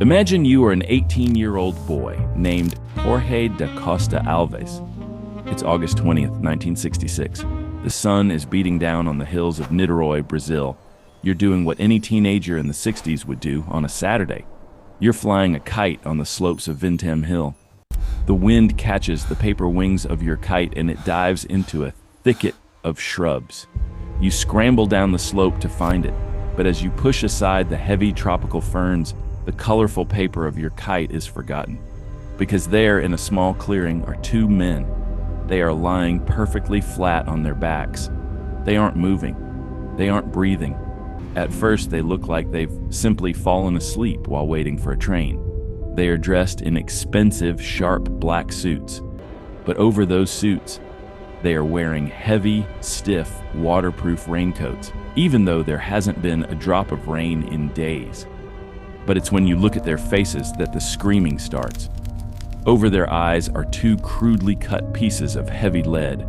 Imagine you are an 18-year-old boy named Jorge da Costa Alves. It's August 20th, 1966. The sun is beating down on the hills of Niterói, Brazil. You're doing what any teenager in the 60s would do on a Saturday. You're flying a kite on the slopes of Vintem Hill. The wind catches the paper wings of your kite and it dives into a thicket of shrubs. You scramble down the slope to find it, but as you push aside the heavy tropical ferns, the colorful paper of your kite is forgotten. Because there, in a small clearing, are two men. They are lying perfectly flat on their backs. They aren't moving. They aren't breathing. At first, they look like they've simply fallen asleep while waiting for a train. They are dressed in expensive, sharp black suits. But over those suits, they are wearing heavy, stiff, waterproof raincoats, even though there hasn't been a drop of rain in days. But it's when you look at their faces that the screaming starts. Over their eyes are two crudely cut pieces of heavy lead.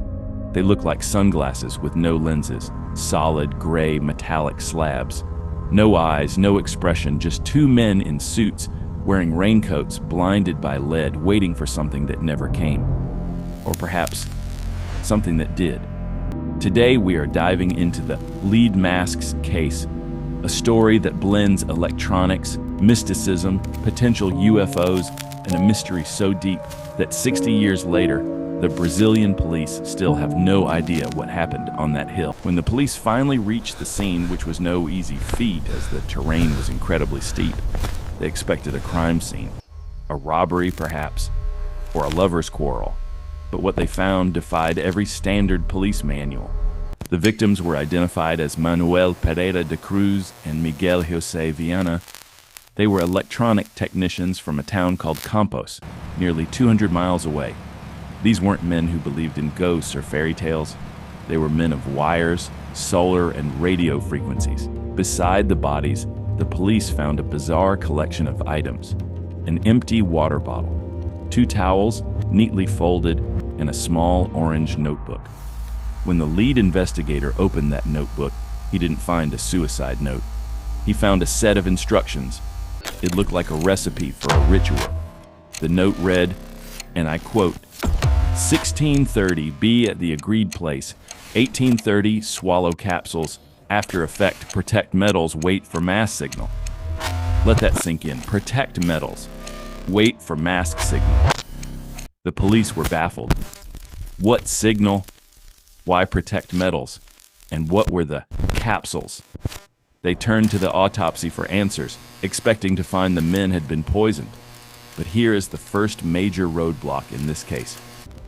They look like sunglasses with no lenses, solid gray metallic slabs. No eyes, no expression, just two men in suits wearing raincoats, blinded by lead, waiting for something that never came. Or perhaps something that did. Today we are diving into the Lead Masks case, a story that blends electronics, mysticism, potential UFOs, and a mystery so deep that 60 years later, the Brazilian police still have no idea what happened on that hill. When the police finally reached the scene, which was no easy feat as the terrain was incredibly steep, they expected a crime scene, a robbery perhaps, or a lover's quarrel. But what they found defied every standard police manual. The victims were identified as Manuel Pereira de Cruz and Miguel Jose Viana. They were electronic technicians from a town called Campos, nearly 200 miles away. These weren't men who believed in ghosts or fairy tales. They were men of wires, solar, and radio frequencies. Beside the bodies, the police found a bizarre collection of items: an empty water bottle, two towels neatly folded, and a small orange notebook. When the lead investigator opened that notebook, he didn't find a suicide note. He found a set of instructions. It looked like a recipe for a ritual. The note read, and I quote, 1630, be at the agreed place. 1830, swallow capsules. After effect, protect metals, wait for mass signal. Let that sink in. Protect metals. Wait for mask signal. The police were baffled. What signal? Why protect metals? And what were the capsules? They turned to the autopsy for answers, expecting to find the men had been poisoned. But here is the first major roadblock in this case.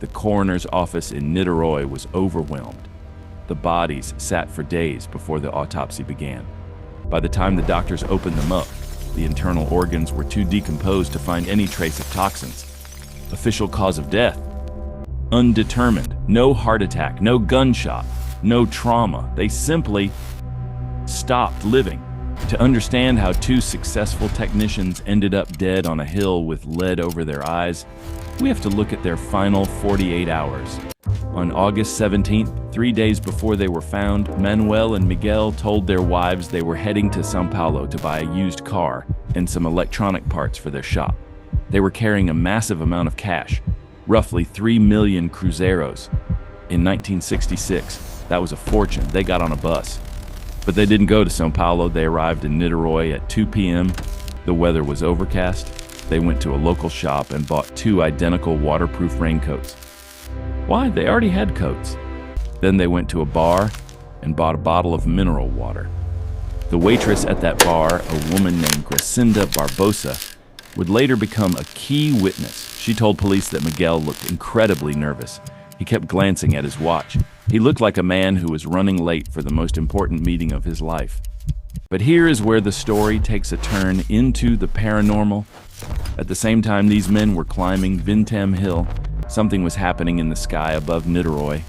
The coroner's office in Niterói was overwhelmed. The bodies sat for days before the autopsy began. By the time the doctors opened them up, the internal organs were too decomposed to find any trace of toxins. Official cause of death: undetermined. No heart attack, no gunshot, no trauma. They simply stopped living. To understand how two successful technicians ended up dead on a hill with lead over their eyes, we have to look at their final 48 hours. On August 17th, 3 days before they were found, Manuel and Miguel told their wives they were heading to São Paulo to buy a used car and some electronic parts for their shop. They were carrying a massive amount of cash, roughly 3 million cruzeiros. In 1966, that was a fortune. They got on a bus. But they didn't go to São Paulo. They arrived in Niterói at 2 p.m. The weather was overcast. They went to a local shop and bought 2 identical waterproof raincoats. Why? They already had coats. Then they went to a bar and bought a bottle of mineral water. The waitress at that bar, a woman named Gracinda Barbosa, would later become a key witness. She told police that Miguel looked incredibly nervous. He kept glancing at his watch. He looked like a man who was running late for the most important meeting of his life. But here is where the story takes a turn into the paranormal. At the same time these men were climbing Vintem Hill, something was happening in the sky above Niterói.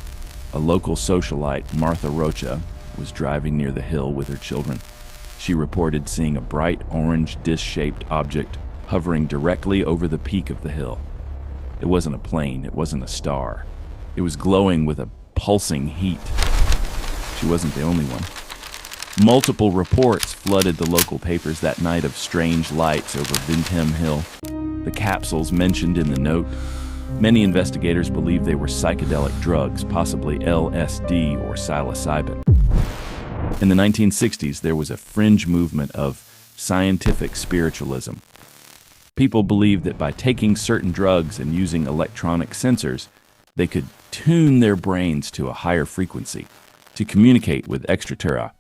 A local socialite, Martha Rocha, was driving near the hill with her children. She reported seeing a bright orange disc-shaped object hovering directly over the peak of the hill. It wasn't a plane, it wasn't a star. It was glowing with a pulsing heat. She wasn't the only one. Multiple reports flooded the local papers that night of strange lights over Vintem Hill. The capsules mentioned in the note, many investigators believe they were psychedelic drugs, possibly LSD or psilocybin. In the 1960s, there was a fringe movement of scientific spiritualism. People believed that by taking certain drugs and using electronic sensors, they could tune their brains to a higher frequency to communicate with extraterra.